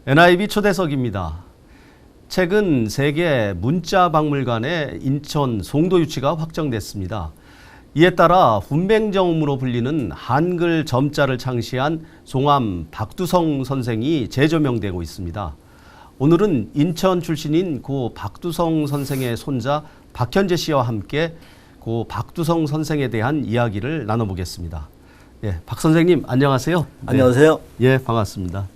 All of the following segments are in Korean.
NIB 초대석입니다. 최근 세계 문자박물관의 인천 송도 유치가 확정됐습니다. 이에 따라 훈맹정음으로 불리는 한글 점자를 창시한 송암 박두성 선생이 재조명되고 있습니다. 오늘은 인천 출신인 고 박두성 선생의 손자 박현재 씨와 함께 고 박두성 선생에 대한 이야기를 나눠보겠습니다. 예, 박 선생님 안녕하세요. 안녕하세요. 네. 예, 반갑습니다.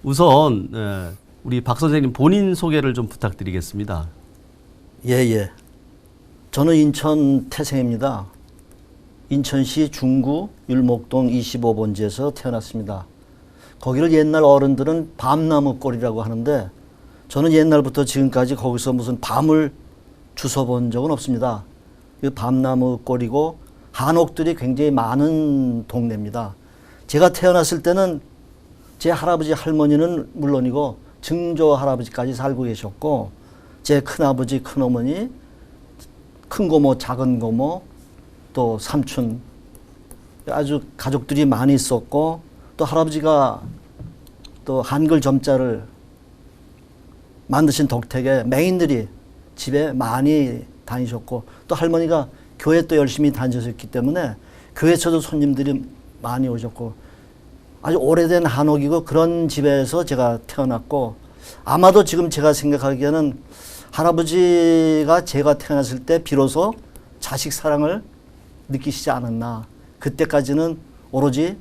우선 우리 박 선생님 본인 소개를 좀 부탁드리겠습니다. 예. 저는 인천 태생입니다. 인천시 중구 율목동 25번지에서 태어났습니다. 거기를 옛날 어른들은 밤나무골이라고 하는데 저는 옛날부터 지금까지 거기서 무슨 밤을 주워본 적은 없습니다. 그 밤나무골이고 한옥들이 굉장히 많은 동네입니다. 제가 태어났을 때는 제 할아버지 할머니는 물론이고 증조 할아버지까지 살고 계셨고 제 큰아버지 큰어머니 큰고모 작은고모 또 삼촌 아주 가족들이 많이 있었고 또 할아버지가 또 한글 점자를 만드신 덕택에 맹인들이 집에 많이 다니셨고 또 할머니가 교회 또 열심히 다니셨기 때문에 교회에서도 손님들이 많이 오셨고 아주 오래된 한옥이고 그런 집에서 제가 태어났고 아마도 지금 제가 생각하기에는 할아버지가 제가 태어났을 때 비로소 자식 사랑을 느끼시지 않았나. 그때까지는 오로지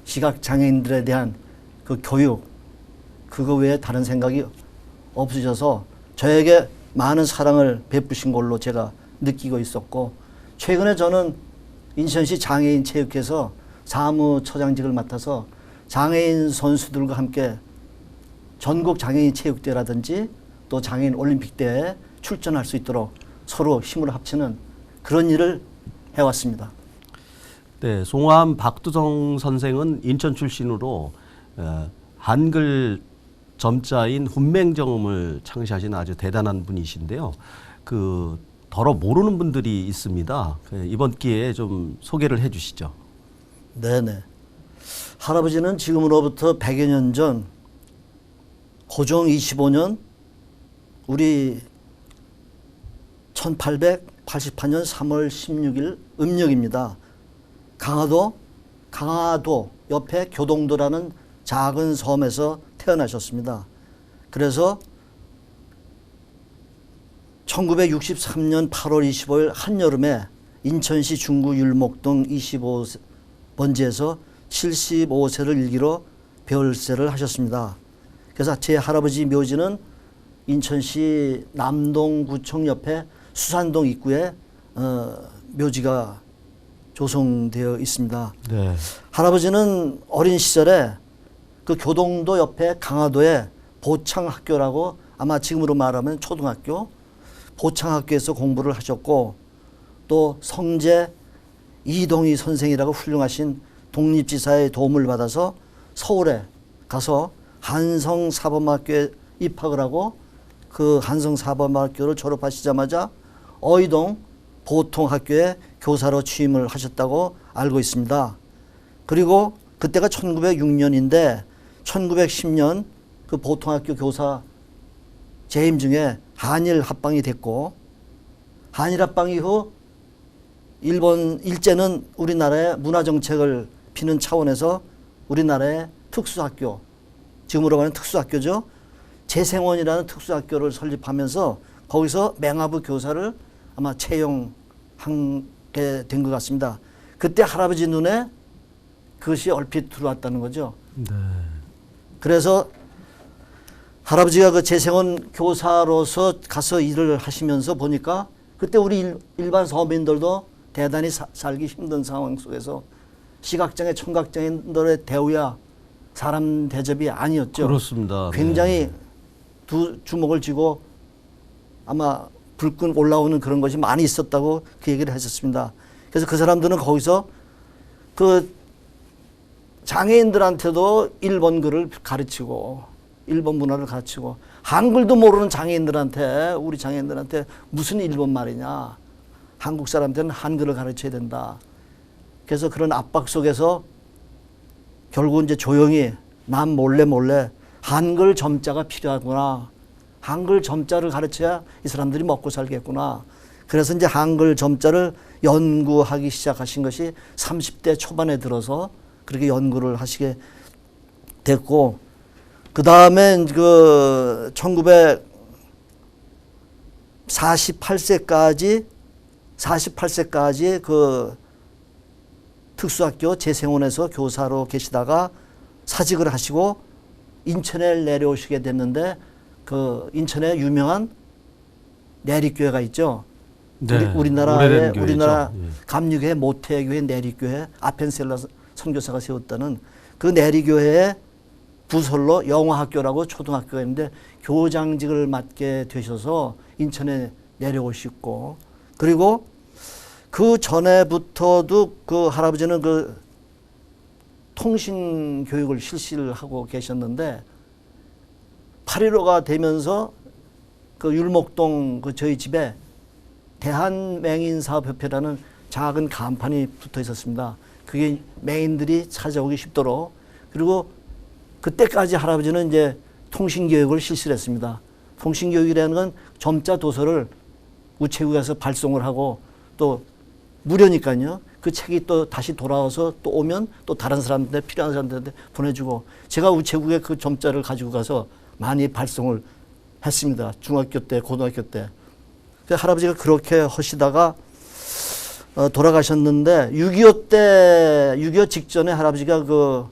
시각장애인들에 대한 그 교육 그거 외에 다른 생각이 없으셔서 저에게 많은 사랑을 베푸신 걸로 제가 느끼고 있었고 최근에 저는 인천시 장애인 체육회에서 사무처장직을 맡아서 장애인 선수들과 함께 전국 장애인 체육대회라든지 또 장애인 올림픽대회에 출전할 수 있도록 서로 힘을 합치는 그런 일을 해왔습니다. 네, 송암 박두성 선생은 인천 출신으로 한글 점자인 훈맹정음을 창시하신 아주 대단한 분이신데요. 그 더러 모르는 분들이 있습니다. 이번 기회에 좀 소개를 해주시죠. 네네. 할아버지는 지금으로부터 100여 년 전 고종 25년 우리 1888년 3월 16일 음력입니다. 강화도 옆에 교동도라는 작은 섬에서 태어나셨습니다. 그래서 1963년 8월 25일 한여름에 인천시 중구 율목동 25번지에서 75세를 일기로 별세를 하셨습니다. 그래서 제 할아버지 묘지는 인천시 남동구청 옆에 수산동 입구에 묘지가 조성되어 있습니다. 네. 할아버지는 어린 시절에 그 교동도 옆에 강화도에 보창학교라고 아마 지금으로 말하면 초등학교 보창학교에서 공부를 하셨고 또 성제 이동희 선생이라고 훌륭하신 독립지사의 도움을 받아서 서울에 가서 한성사범학교에 입학을 하고 그 한성사범학교를 졸업하시자마자 어이동 보통학교에 교사로 취임을 하셨다고 알고 있습니다. 그리고 그때가 1906년인데 1910년 그 보통학교 교사 재임 중에 한일 합방이 됐고 한일 합방 이후 일본 일제는 우리나라의 문화정책을 피는 차원에서 우리나라의 특수학교 지금으로 말하는 특수학교죠. 재생원이라는 특수학교를 설립하면서 거기서 맹하부 교사를 아마 채용하게 된 것 같습니다. 그때 할아버지 눈에 그것이 얼핏 들어왔다는 거죠. 네. 그래서 할아버지가 그 재생원 교사로서 가서 일을 하시면서 보니까 그때 우리 일반 서민들도 대단히 살기 힘든 상황 속에서 시각장애, 청각장애인들의 대우야 사람 대접이 아니었죠. 그렇습니다. 굉장히 두 주먹을 쥐고 아마 불끈 올라오는 그런 것이 많이 있었다고 그 얘기를 했었습니다. 그래서 그 사람들은 거기서 그 장애인들한테도 일본 글을 가르치고 일본 문화를 가르치고 한글도 모르는 장애인들한테 우리 장애인들한테 무슨 일본 말이냐 한국 사람들은 한글을 가르쳐야 된다. 그래서 그런 압박 속에서 결국 이제 조용히 남 몰래 한글 점자가 필요하구나. 한글 점자를 가르쳐야 이 사람들이 먹고 살겠구나. 그래서 이제 한글 점자를 연구하기 시작하신 것이 30대 초반에 들어서 그렇게 연구를 하시게 됐고, 그 다음에 그 48세까지 그 특수학교 재생원에서 교사로 계시다가 사직을 하시고 인천에 내려오시게 됐는데, 그 인천에 유명한 내리교회가 있죠. 네, 우리나라 교회죠. 예. 감리교회 모태교회 내리교회 아펜셀러 선교사가 세웠다는 그 내리교회의 부설로 영어학교라고 초등학교가 있는데 교장직을 맡게 되셔서 인천에 내려오시고, 그리고 그 전에부터도 그 할아버지는 그 통신 교육을 실시를 하고 계셨는데 8.15가 되면서 그 율목동 그 저희 집에 대한맹인사업협회라는 작은 간판이 붙어 있었습니다. 그게 맹인들이 찾아오기 쉽도록. 그리고 그때까지 할아버지는 이제 통신교육을 실시를 했습니다. 통신교육이라는 건 점자 도서를 우체국에서 발송을 하고 또 무료니까요. 그 책이 또 다시 돌아와서 또 오면 또 다른 사람들, 필요한 사람들한테 보내주고, 제가 우체국에 그 점자를 가지고 가서 많이 발송을 했습니다. 중학교 때, 고등학교 때. 그래서 할아버지가 그렇게 하시다가 돌아가셨는데 6.25 직전에 할아버지가 그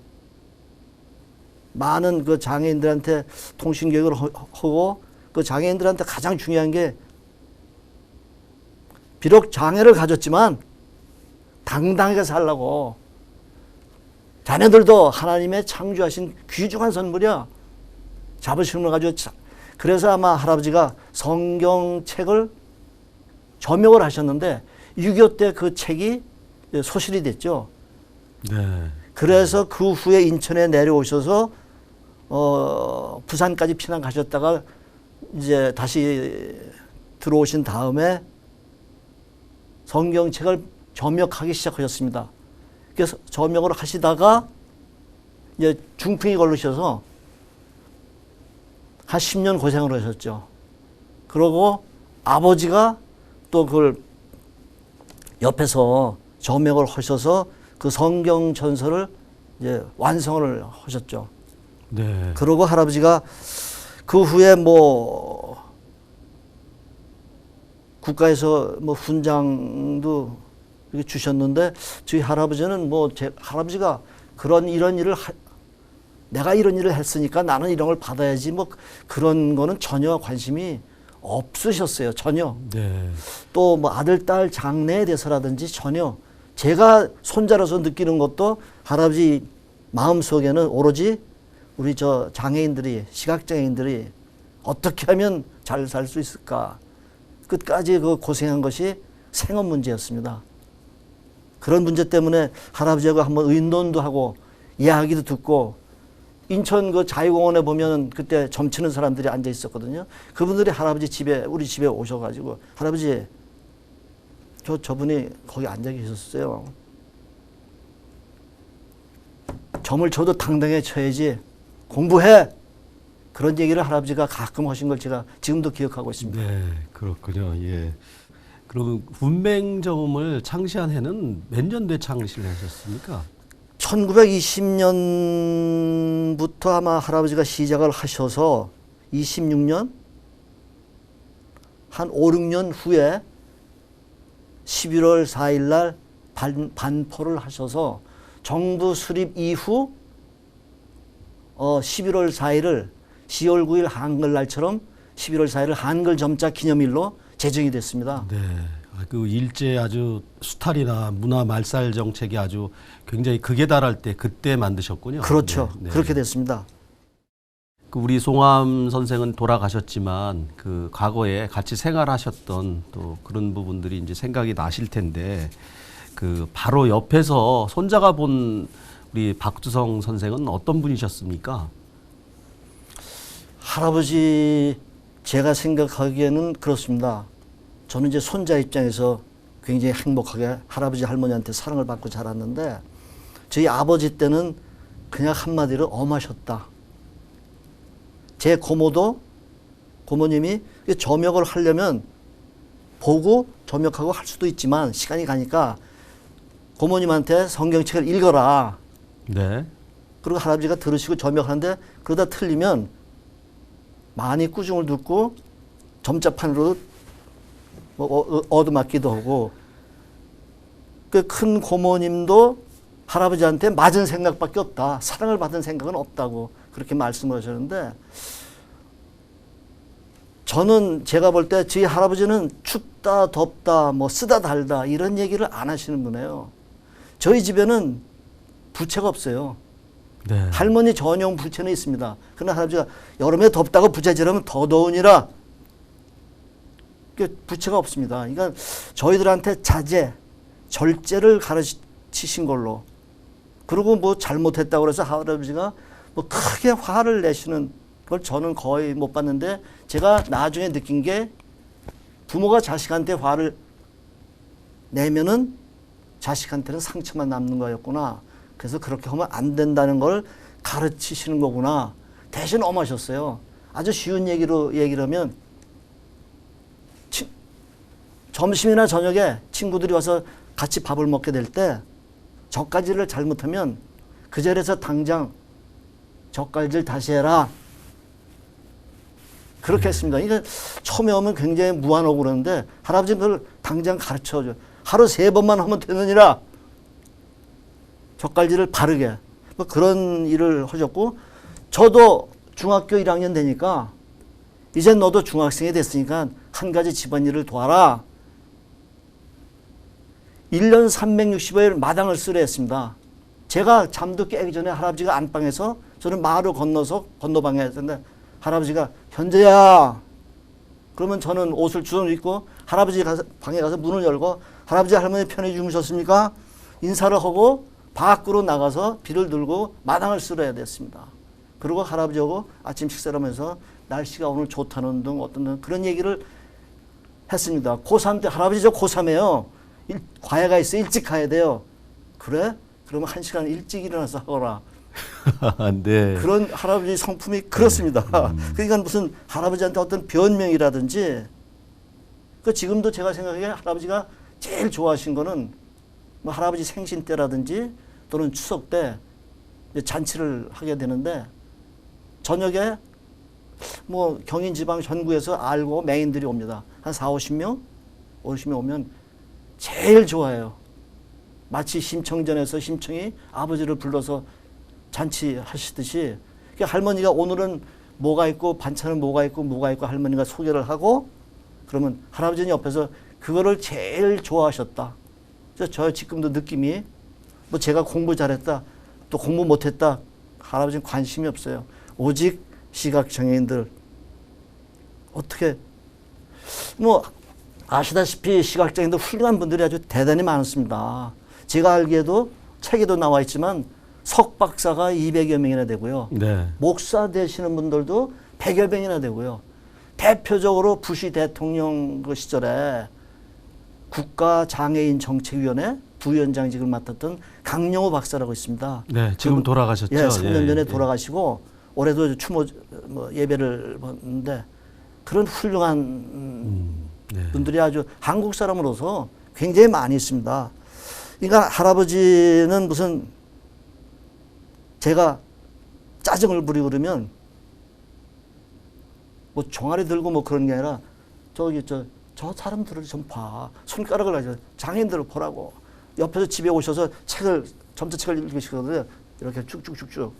많은 그 장애인들한테 통신교육을 하고, 그 장애인들한테 가장 중요한 게 비록 장애를 가졌지만 당당하게 살라고, 자네들도 하나님의 창조하신 귀중한 선물이야. 자부심을 가지고. 그래서 아마 할아버지가 성경책을 점역을 하셨는데 6.25 때 그 책이 소실이 됐죠. 네. 그래서 그 후에 인천에 내려오셔서 부산까지 피난 가셨다가 이제 다시 들어오신 다음에 성경책을 점역하기 시작하셨습니다. 그래서 점역을 하시다가 이제 중풍이 걸리셔서 한 10년 고생을 하셨죠. 그러고 아버지가 또 그걸 옆에서 점역을 하셔서 그 성경 전설을 이제 완성을 하셨죠. 네. 그러고 할아버지가 그 후에 뭐 국가에서 뭐 훈장도 이렇게 주셨는데, 저희 할아버지는 뭐 할아버지가 이런 일을 내가 이런 일을 했으니까 나는 이런 걸 받아야지 뭐 그런 거는 전혀 관심이 없으셨어요. 전혀. 네. 또 뭐 아들, 딸 장래에 대해서라든지 전혀. 제가 손자로서 느끼는 것도 할아버지 마음속에는 오로지 우리 저 장애인들이, 시각장애인들이 어떻게 하면 잘 살 수 있을까. 끝까지 그 고생한 것이 생업 문제였습니다. 그런 문제 때문에 할아버지하고 한번 의논도 하고 이야기도 듣고, 인천 그 자유공원에 보면 그때 점치는 사람들이 앉아 있었거든요. 그분들이 할아버지 집에, 우리 집에 오셔가지고, 할아버지, 저분이 거기 앉아 계셨어요. 점을 쳐도 당당하게 쳐야지. 공부해! 그런 얘기를 할아버지가 가끔 하신 걸 제가 지금도 기억하고 있습니다. 네, 그렇군요. 예. 그러면 훈맹정음을 창시한 해는 몇 년도에 창시를 하셨습니까? 1920년부터 아마 할아버지가 시작을 하셔서 26년? 한 5, 6년 후에 11월 4일 날 반포를 하셔서 정부 수립 이후 11월 4일을 10월 9일 한글날처럼 11월 4일을 한글 점자 기념일로 제정이 됐습니다. 네. 그 일제 아주 수탈이나 문화 말살 정책이 아주 굉장히 극에 달할 때 그때 만드셨군요. 그렇죠. 네, 네. 그렇게 됐습니다. 그 우리 송암 선생은 돌아가셨지만 그 과거에 같이 생활하셨던 또 그런 부분들이 이제 생각이 나실 텐데, 그 바로 옆에서 손자가 본 우리 박두성 선생은 어떤 분이셨습니까? 할아버지, 제가 생각하기에는 그렇습니다. 저는 이제 손자 입장에서 굉장히 행복하게 할아버지 할머니한테 사랑을 받고 자랐는데, 저희 아버지 때는 그냥 한마디로 엄하셨다. 제 고모님이 점역을 하려면 보고 점역하고 할 수도 있지만 시간이 가니까 고모님한테 성경책을 읽어라. 네. 그리고 할아버지가 들으시고 점역하는데 그러다 틀리면 많이 꾸중을 듣고 점자판으로 얻어맞기도 하고 그 큰 고모님도 할아버지한테 맞은 생각밖에 없다. 사랑을 받은 생각은 없다고 그렇게 말씀을 하셨는데 저는 제가 볼 때 저희 할아버지는 춥다 덥다 뭐 쓰다 달다 이런 얘기를 안 하시는 분이에요. 저희 집에는 부채가 없어요. 네. 할머니 전용 부채는 있습니다. 그러나 할아버지가 여름에 덥다고 부채질하면 더 더우니라 부채가 없습니다. 그러니까 저희들한테 자제, 절제를 가르치신 걸로 그리고 뭐 잘못했다고 그래서 할아버지가 뭐 크게 화를 내시는 걸 저는 거의 못 봤는데 제가 나중에 느낀 게 부모가 자식한테 화를 내면은 자식한테는 상처만 남는 거였구나. 그래서 그렇게 하면 안 된다는 걸 가르치시는 거구나. 대신 엄하셨어요. 아주 쉬운 얘기를 하면 점심이나 저녁에 친구들이 와서 같이 밥을 먹게 될 때 젓갈질을 잘못하면 그 자리에서 당장 젓갈질 다시 해라. 그렇게 했습니다. 그러니까 처음에 오면 굉장히 무한하고 그러는데 할아버지는 그걸 당장 가르쳐줘요. 하루 3번만 하면 되느니라. 젓갈질을 바르게. 뭐 그런 일을 하셨고 저도 중학교 1학년 되니까 이제 너도 중학생이 됐으니까 한 가지 집안일을 도와라. 1년 365일 마당을 쓰려 했습니다. 제가 잠도 깨기 전에 할아버지가 안방에서 저는 마을을 건너서 건너방에 했는데 할아버지가 현재야. 그러면 저는 옷을 주워 입고 할아버지 방에 가서 문을 열고 할아버지 할머니 편히 주무셨습니까? 인사를 하고 밖으로 나가서 비를 들고 마당을 쓸어야 됐습니다. 그리고 할아버지하고 아침 식사를 하면서 날씨가 오늘 좋다는 등 어떤 등 그런 얘기를 했습니다. 고3 때 할아버지 저 고3이에요. 과외가 있어 일찍 가야 돼요. 그래? 그러면 1시간 일찍 일어나서 하거라. 네. 그런 할아버지 성품이 그렇습니다. 그러니까 무슨 할아버지한테 어떤 변명이라든지 그 지금도 제가 생각하기에 할아버지가 제일 좋아하신 거는 뭐 할아버지 생신 때라든지 또는 추석 때 이제 잔치를 하게 되는데 저녁에 뭐 경인 지방 전구에서 알고 맹인들이 옵니다. 한 50명 오면 제일 좋아해요. 마치 심청전에서 심청이 아버지를 불러서 잔치하시듯이 할머니가 오늘은 뭐가 있고 반찬은 뭐가 있고 할머니가 소개를 하고 그러면 할아버지는 옆에서 그거를 제일 좋아하셨다. 그래서 저 지금도 느낌이 뭐 제가 공부 잘했다 또 공부 못했다 할아버지는 관심이 없어요. 오직 시각장애인들 어떻게 뭐 아시다시피 시각장애인들 훌륭한 분들이 아주 대단히 많습니다. 제가 알기에도 책에도 나와 있지만 석박사가 200여 명이나 되고요. 네. 목사 되시는 분들도 100여 명이나 되고요. 대표적으로 부시 대통령 그 시절에 국가장애인정책위원회 부위원장직을 맡았던 강영호 박사라고 있습니다. 네, 지금 돌아가셨죠. 예, 3년 전에 예. 돌아가시고 올해도 추모 뭐 예배를 봤는데 그런 훌륭한 네. 분들이 아주 한국 사람으로서 굉장히 많이 있습니다. 그러니까 할아버지는 무슨 제가 짜증을 부리고 그러면 뭐 종아리 들고 뭐 그런 게 아니라 저 사람들을 좀 봐. 손가락을 하죠. 장애인들을 보라고. 옆에서 집에 오셔서 점자책을 읽으시거든요. 이렇게 쭉쭉쭉쭉.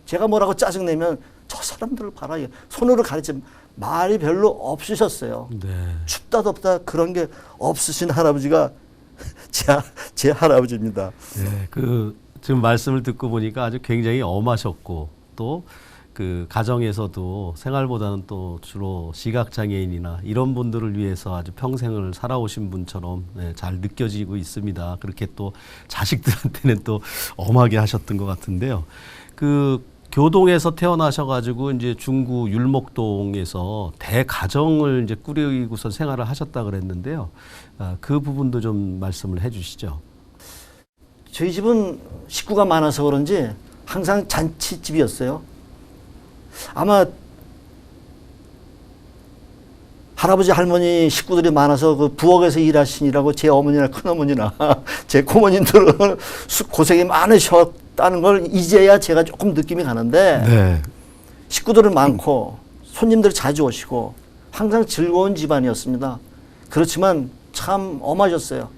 제가 뭐라고 짜증내면 저 사람들을 봐라. 손으로 가르치면 말이 별로 없으셨어요. 네. 춥다 덥다 그런 게 없으신 할아버지가 제 할아버지입니다. 네, 지금 말씀을 듣고 보니까 아주 굉장히 엄하셨고 또 그 가정에서도 생활보다는 또 주로 시각장애인이나 이런 분들을 위해서 아주 평생을 살아오신 분처럼 잘 느껴지고 있습니다. 그렇게 또 자식들한테는 또 엄하게 하셨던 것 같은데요. 그 교동에서 태어나셔가지고 이제 중구 율목동에서 대가정을 이제 꾸리고서 생활을 하셨다 그랬는데요. 그 부분도 좀 말씀을 해주시죠. 저희 집은 식구가 많아서 그런지 항상 잔치집이었어요. 아마 할아버지 할머니 식구들이 많아서 그 부엌에서 일하시느라고 제 어머니나 큰어머니나 제 고모님들은 고생이 많으셨다는 걸 이제야 제가 조금 느낌이 가는데 네. 식구들은 많고 손님들 자주 오시고 항상 즐거운 집안이었습니다. 그렇지만 참 엄하셨어요.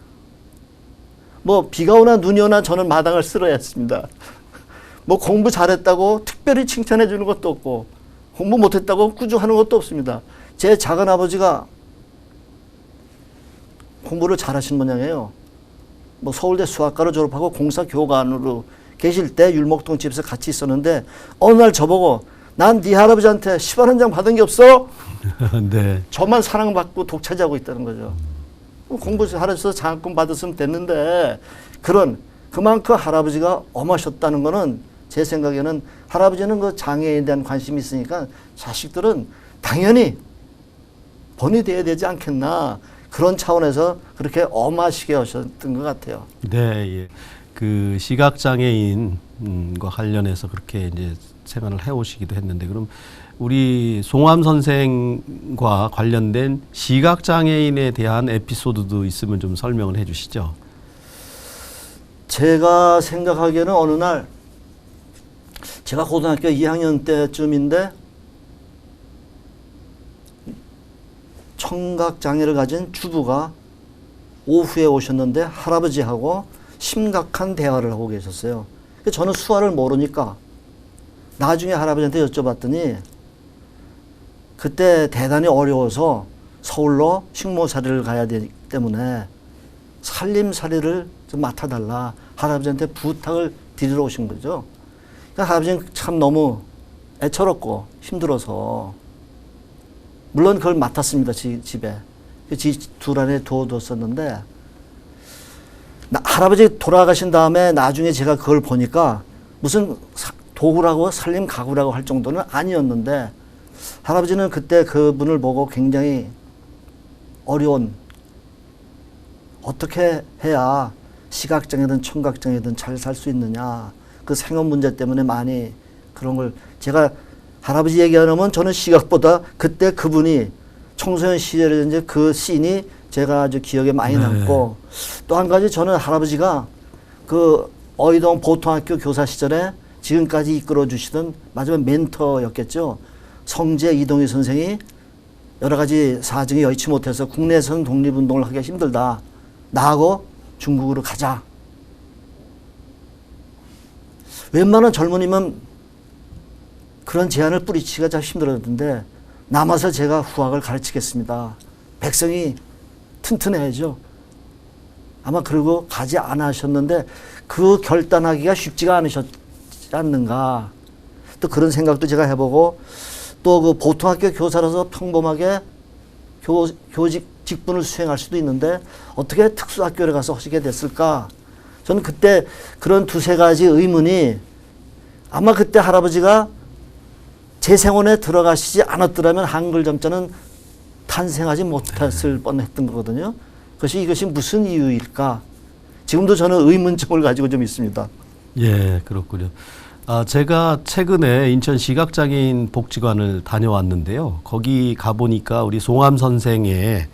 뭐 비가 오나 눈이 오나 저는 마당을 쓸어야 했습니다. 뭐 공부 잘했다고 특별히 칭찬해 주는 것도 없고 공부 못했다고 꾸중하는 것도 없습니다. 제 작은 아버지가 공부를 잘하신 모양이에요. 뭐 서울대 수학과로 졸업하고 공사교관으로 계실 때 율목동 집에서 같이 있었는데 어느 날 저보고 난 네 할아버지한테 10원 한 장 받은 게 없어? 네. 저만 사랑받고 독차지하고 있다는 거죠. 공부 잘해서 장학금 받았으면 됐는데 그만큼 할아버지가 엄하셨다는 거는 제 생각에는 할아버지는 그 장애에 대한 관심이 있으니까 자식들은 당연히 본이 돼야 되지 않겠나 그런 차원에서 그렇게 엄하시게 하셨던 것 같아요. 네, 예. 그 시각장애인과 관련해서 그렇게 이제 생활을 해오시기도 했는데, 그럼 우리 송암 선생과 관련된 시각장애인에 대한 에피소드도 있으면 좀 설명을 해주시죠. 제가 생각하기에는 어느 날 제가 고등학교 2학년 때쯤인데 청각장애를 가진 주부가 오후에 오셨는데 할아버지하고 심각한 대화를 하고 계셨어요. 저는 수화를 모르니까 나중에 할아버지한테 여쭤봤더니 그때 대단히 어려워서 서울로 식모살이를 가야 되기 때문에 살림살이를 좀 맡아달라 할아버지한테 부탁을 드리러 오신 거죠. 그러니까 할아버지는 참 너무 애처롭고 힘들어서 물론 그걸 맡았습니다. 집에. 집 둘 안에 두어뒀었는데 할아버지 돌아가신 다음에 나중에 제가 그걸 보니까 무슨 도구라고 살림 가구라고 할 정도는 아니었는데 할아버지는 그때 그분을 보고 굉장히 어려운 어떻게 해야 시각장애든 청각장애든 잘 살 수 있느냐 그 생업 문제 때문에 많이 그런 걸 제가 할아버지 얘기하면 저는 시각보다 그때 그분이 청소년 시절에 이제 그 씬이 제가 아주 기억에 많이 남고 또 한 가지 저는 할아버지가 그 어이동 보통학교 교사 시절에 지금까지 이끌어 주시던 마지막 멘토였겠죠. 성재 이동희 선생이 여러 가지 사정이 여의치 못해서 국내에서는 독립운동을 하기가 힘들다. 나하고 중국으로 가자. 웬만한 젊은이면 그런 제안을 뿌리치기가 참 힘들었는데 남아서 제가 후학을 가르치겠습니다. 백성이 튼튼해야죠. 아마 그리고 가지 않으셨는데 그 결단하기가 쉽지가 않으셨지 않는가. 또 그런 생각도 제가 해보고 또 그 보통학교 교사라서 평범하게 교직 직분을 수행할 수도 있는데 어떻게 특수학교에 가서 하시게 됐을까. 저는 그때 그런 두세 가지 의문이 아마 그때 할아버지가 재생원에 들어가시지 않았더라면 한글 점자는 탄생하지 못했을 뻔했던 거거든요. 이것이 무슨 이유일까? 지금도 저는 의문점을 가지고 좀 있습니다. 예, 그렇군요. 제가 최근에 인천 시각장애인 복지관을 다녀왔는데요. 거기 가보니까 우리 송암 선생의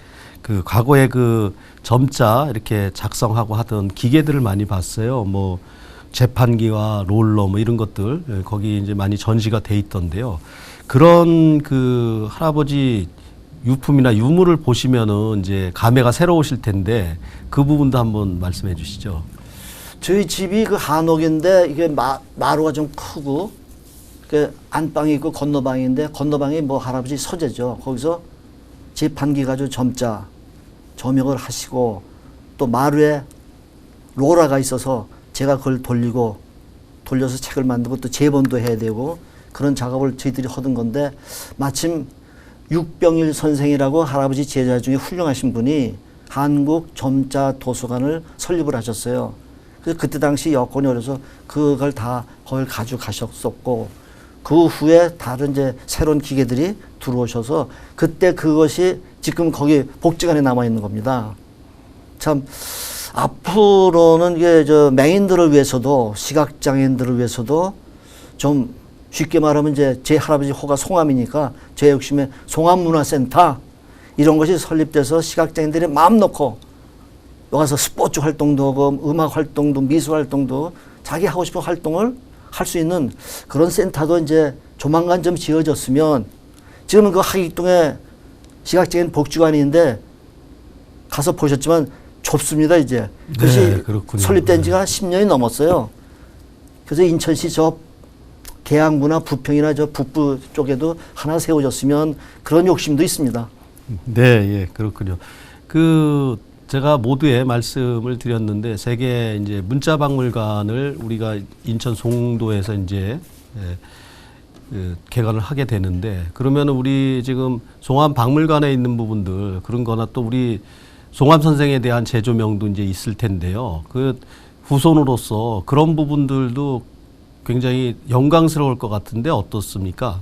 그 과거에 그 점자 이렇게 작성하고 하던 기계들을 많이 봤어요. 뭐 재판기와 롤러 뭐 이런 것들 거기 이제 많이 전시가 돼 있던데요. 그런 그 할아버지 유품이나 유물을 보시면은 이제 감회가 새로우실 텐데 그 부분도 한번 말씀해 주시죠. 저희 집이 그 한옥인데 이게 마루가 좀 크고 그 안방이 있고 건너방인데 건너방이 뭐 할아버지 서재죠. 거기서 재판기 가지고 점자 조명을 하시고 또 마루에 로라가 있어서 제가 그걸 돌려서 책을 만들고 또 재본도 해야 되고 그런 작업을 저희들이 하던 건데 마침 육병일 선생이라고 할아버지 제자 중에 훌륭하신 분이 한국 점자 도서관을 설립을 하셨어요. 그래서 그때 당시 여건이 어려서 그걸 다 거길 가져가셨었고 그 후에 다른 이제 새로운 기계들이 들어오셔서 그때 그것이 지금 거기 복지관에 남아 있는 겁니다. 참 앞으로는 이게 맹인들을 위해서도 시각장애인들을 위해서도 좀 쉽게 말하면 이제 제 할아버지 호가 송암이니까 제 욕심에 송암문화센터 이런 것이 설립돼서 시각장애인들이 마음 놓고 여기서 스포츠 활동도 하고 음악 활동도 미술 활동도 자기 하고 싶은 활동을 할 수 있는 그런 센터도 이제 조만간 좀 지어졌으면 지금은 그 하객동에 시각장애인 복지관인데 가서 보셨지만 좁습니다 이제. 그것이 네, 그렇군요. 설립된 지가 한 10년이 넘었어요. 그래서 인천시 저 계양구나 부평이나 저 북부 쪽에도 하나 세워졌으면 그런 욕심도 있습니다. 네, 예, 그렇군요. 그 제가 모두에 말씀을 드렸는데 세계 이제 문자박물관을 우리가 인천 송도에서 이제 개관을 하게 되는데 그러면 우리 지금 송암 박물관에 있는 부분들 그런 거나 또 우리 송암 선생에 대한 재조명도 이제 있을 텐데요. 그 후손으로서 그런 부분들도 굉장히 영광스러울 것 같은데 어떻습니까?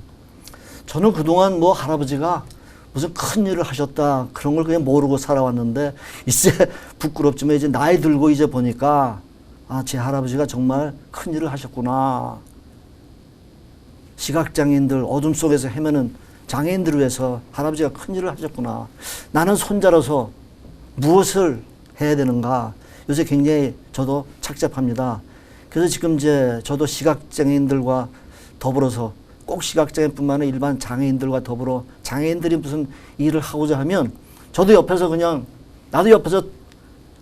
저는 그동안 뭐 할아버지가 무슨 큰 일을 하셨다 그런 걸 그냥 모르고 살아왔는데 이제 부끄럽지만 이제 나이 들고 이제 보니까 아, 제 할아버지가 정말 큰 일을 하셨구나. 시각장애인들 어둠 속에서 헤매는 장애인들을 위해서 할아버지가 큰 일을 하셨구나. 나는 손자로서 무엇을 해야 되는가. 요새 굉장히 저도 착잡합니다. 그래서 지금 이제 저도 시각장애인들과 더불어서 꼭 시각장애뿐만 아니라 일반 장애인들과 더불어 장애인들이 무슨 일을 하고자 하면 저도 옆에서 그냥 나도 옆에서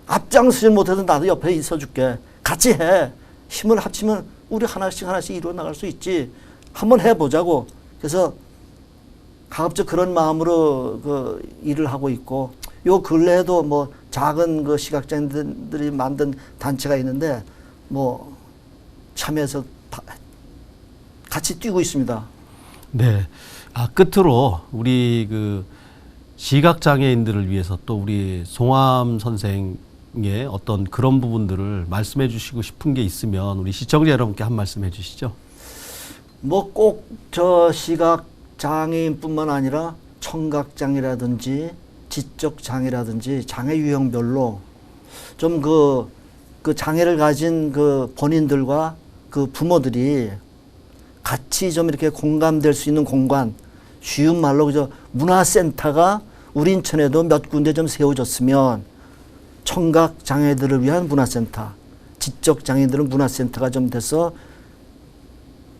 앞장서지 못해도 나도 옆에 있어줄게. 같이 해. 힘을 합치면 우리 하나씩 이루어 나갈 수 있지. 한번 해보자고. 그래서 가급적 그런 마음으로 그 일을 하고 있고 요 근래에도 뭐 작은 그 시각장애인들이 만든 단체가 있는데 뭐 참여해서 같이 뛰고 있습니다. 네. 아, 끝으로 우리 그 시각장애인들을 위해서 또 우리 송암 선생의 어떤 그런 부분들을 말씀해 주시고 싶은 게 있으면 우리 시청자 여러분께 한 말씀 해 주시죠. 뭐 꼭 저 시각장애인뿐만 아니라 청각장애라든지 지적장애라든지 장애 유형별로 좀 그 장애를 가진 그 본인들과 그 부모들이 같이 좀 이렇게 공감될 수 있는 공간, 쉬운 말로 그저 문화센터가 우리 인천에도 몇 군데 좀 세워졌으면 청각 장애들을 위한 문화센터, 지적 장애들은 문화센터가 좀 돼서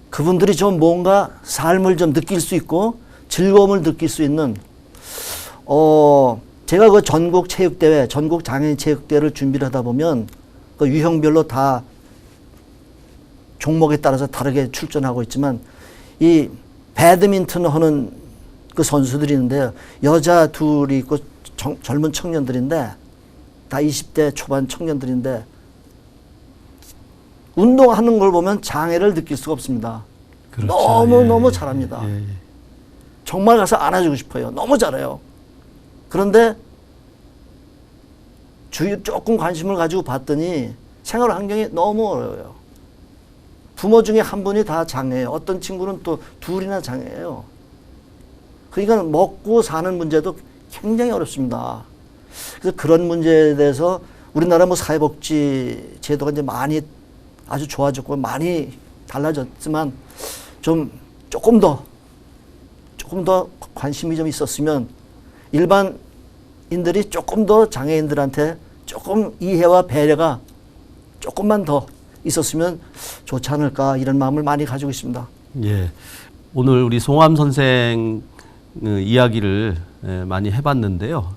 그분들이 좀 뭔가 삶을 좀 느낄 수 있고 즐거움을 느낄 수 있는 제가 그 전국 체육대회, 전국 장애인 체육대회를 준비를 하다 보면 그 유형별로 다 종목에 따라서 다르게 출전하고 있지만 이 배드민턴 하는 그 선수들이 있는데 여자 둘이 있고 젊은 청년들인데 다 20대 초반 청년들인데 운동하는 걸 보면 장애를 느낄 수가 없습니다. 그렇죠. 너무 잘합니다. 예. 정말 가서 안아주고 싶어요. 너무 잘해요. 그런데 주위 조금 관심을 가지고 봤더니 생활 환경이 너무 어려워요. 부모 중에 한 분이 다 장애예요. 어떤 친구는 또 둘이나 장애예요. 그러니까 먹고 사는 문제도 굉장히 어렵습니다. 그래서 그런 문제에 대해서 우리나라 뭐 사회복지 제도가 이제 많이 아주 좋아졌고 많이 달라졌지만 좀 조금 더 관심이 좀 있었으면 일반인들이 조금 더 장애인들한테 조금 이해와 배려가 조금만 더 있었으면 좋지 않을까 이런 마음을 많이 가지고 있습니다. 예. 오늘 우리 송암 선생 이야기를 많이 해봤는데요.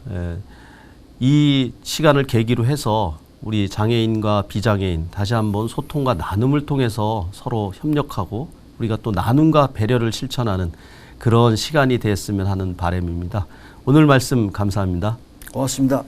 이 시간을 계기로 해서 우리 장애인과 비장애인 다시 한번 소통과 나눔을 통해서 서로 협력하고 우리가 또 나눔과 배려를 실천하는 그런 시간이 됐으면 하는 바람입니다. 오늘 말씀 감사합니다. 고맙습니다.